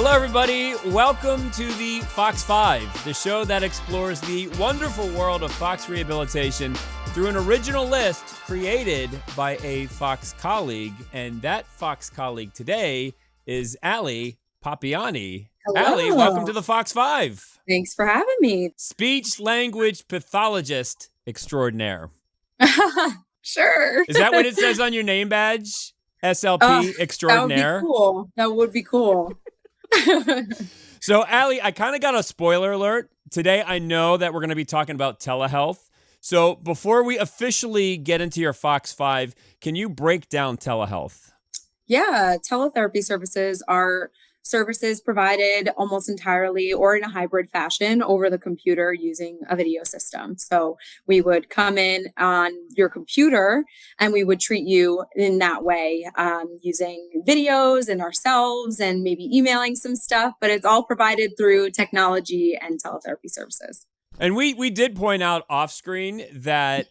Hello, everybody. Welcome to the Fox 5, the show that explores the wonderful world of Fox Rehabilitation through an original list created by a Fox colleague. And that Fox colleague today is Allie Pappianne. Hello. Allie, welcome to the Fox 5. Thanks for having me. Speech language pathologist extraordinaire. Sure. Is that what it says on your name badge? SLP extraordinaire? That would be cool. So, Allie, I kind of got a spoiler alert. Today, I know that we're going to be talking about telehealth. So before we officially get into your Fox 5, can you break down telehealth? Yeah, teletherapy services are services provided almost entirely or in a hybrid fashion over the computer using a video system. So we would come in on your computer and we would treat you in that way, using videos and ourselves and maybe emailing some stuff, but it's all provided through technology and teletherapy services. And we did point out off screen that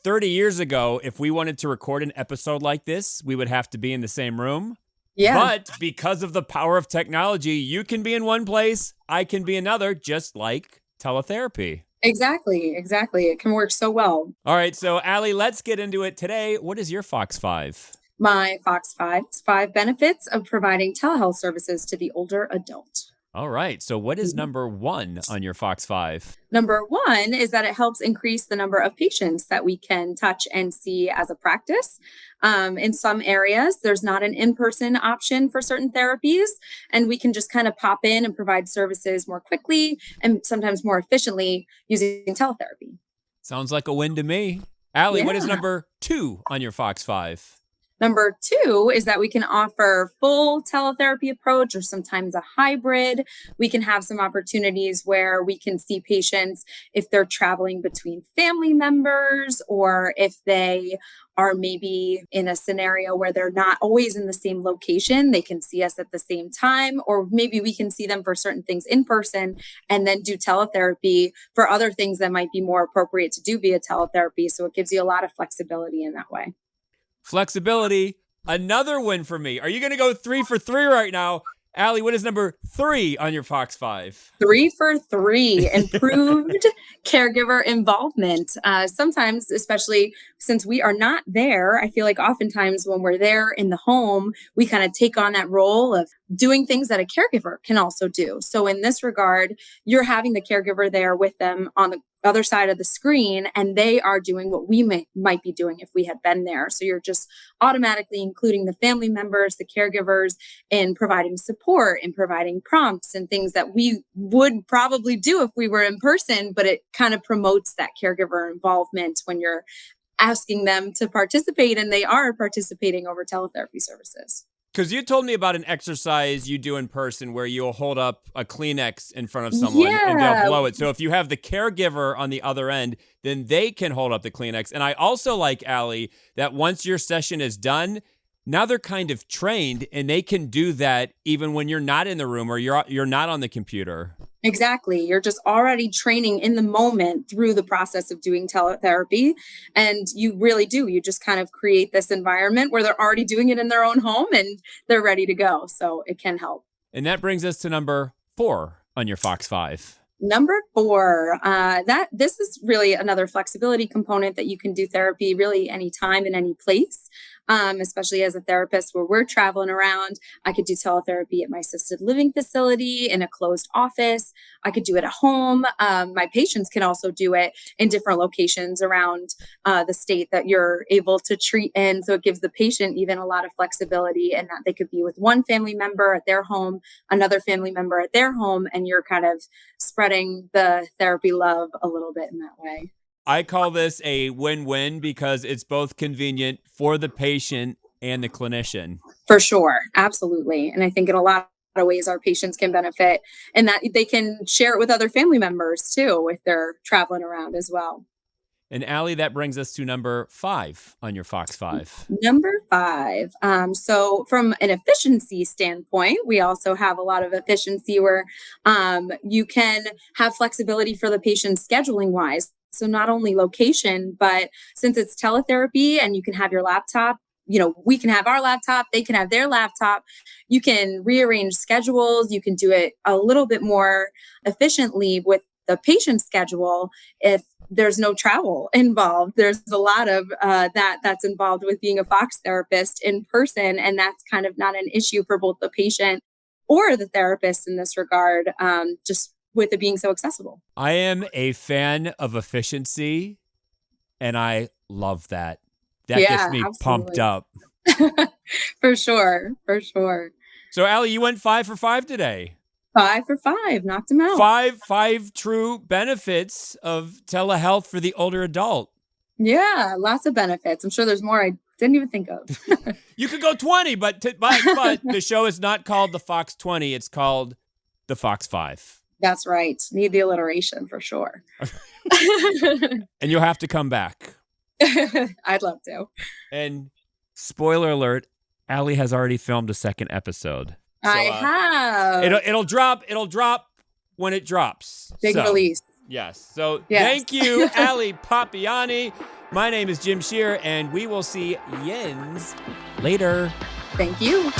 30 years ago, if we wanted to record an episode like this, we would have to be in the same room. Yeah. But because of the power of technology, you can be in one place, I can be another, just like teletherapy. Exactly. It can work so well. All right, so Allie, let's get into it today. What is your Fox 5? My Fox 5 is 5 benefits of providing telehealth services to the older adult. All right, so what is number 1 on your Fox 5? Number 1 is that it helps increase the number of patients that we can touch and see as a practice. In some areas, there's not an in-person option for certain therapies, and we can just kind of pop in and provide services more quickly and sometimes more efficiently using teletherapy. Sounds like a win to me. Allie, Yeah. What is number 2 on your Fox 5? Number 2 is that we can offer full teletherapy approach or sometimes a hybrid. We can have some opportunities where we can see patients if they're traveling between family members or if they are maybe in a scenario where they're not always in the same location. They can see us at the same time, or maybe we can see them for certain things in person and then do teletherapy for other things that might be more appropriate to do via teletherapy. So it gives you a lot of flexibility in that way. Flexibility, another win for me. Are you going to go 3 for 3 right now? Allie, what is number 3 on your Fox 5? 3 for 3, improved caregiver involvement. Sometimes, especially since we are not there, I feel like oftentimes when we're there in the home, we kind of take on that role of doing things that a caregiver can also do. So in this regard, you're having the caregiver there with them on the other side of the screen, and they are doing what we might be doing if we had been there. So you're just automatically including the family members, the caregivers, in providing support and providing prompts and things that we would probably do if we were in person, but it kind of promotes that caregiver involvement when you're asking them to participate, and they are participating over teletherapy services. Because you told me about an exercise you do in person where you'll hold up a Kleenex in front of someone and they'll blow it. So if you have the caregiver on the other end, then they can hold up the Kleenex. And I also like, Allie, that once your session is done, now they're kind of trained and they can do that even when you're not in the room or you're not on the computer. Exactly. You're just already training in the moment through the process of doing teletherapy. And you really do. You just kind of create this environment where they're already doing it in their own home and they're ready to go. So it can help. And that brings us to number 4 on your Fox 5. Number 4, this is really another flexibility component that you can do therapy really anytime in any place. Especially as a therapist where we're traveling around. I could do teletherapy at my assisted living facility in a closed office. I could do it at home. My patients can also do it in different locations around the state that you're able to treat in. So it gives the patient even a lot of flexibility in that they could be with one family member at their home, another family member at their home, and you're kind of spreading the therapy love a little bit in that way. I call this a win-win because it's both convenient for the patient and the clinician. For sure. Absolutely. And I think in a lot of ways our patients can benefit and that they can share it with other family members too if they're traveling around as well. And Allie, that brings us to number 5 on your Fox 5. Number 5. So from an efficiency standpoint, we also have a lot of efficiency where you can have flexibility for the patient scheduling wise. So not only location, but since it's teletherapy and you can have your laptop we can have our laptop, they can have their laptop. You can rearrange schedules. You can do it a little bit more efficiently with the patient's schedule if there's no travel involved. There's a lot of that's involved with being a Fox therapist in person, and that's kind of not an issue for both the patient or the therapist in this regard, just with it being so accessible. I am a fan of efficiency, and I love that. That gets me pumped up. For sure. For sure. So, Allie, you went 5 for 5 today. 5 for 5, knocked him out. Five true benefits of telehealth for the older adult. Yeah, lots of benefits. I'm sure there's more I didn't even think of. You could go 20, but the show is not called the Fox 20. It's called the Fox 5. That's right. Need the alliteration for sure. And you'll have to come back. I'd love to. And spoiler alert, Allie has already filmed a second episode. So, I have. It'll drop when it drops. Big release. Yes. So Thank you, Allie Pappianne. My name is Jim Shear, and we will see Jens later. Thank you.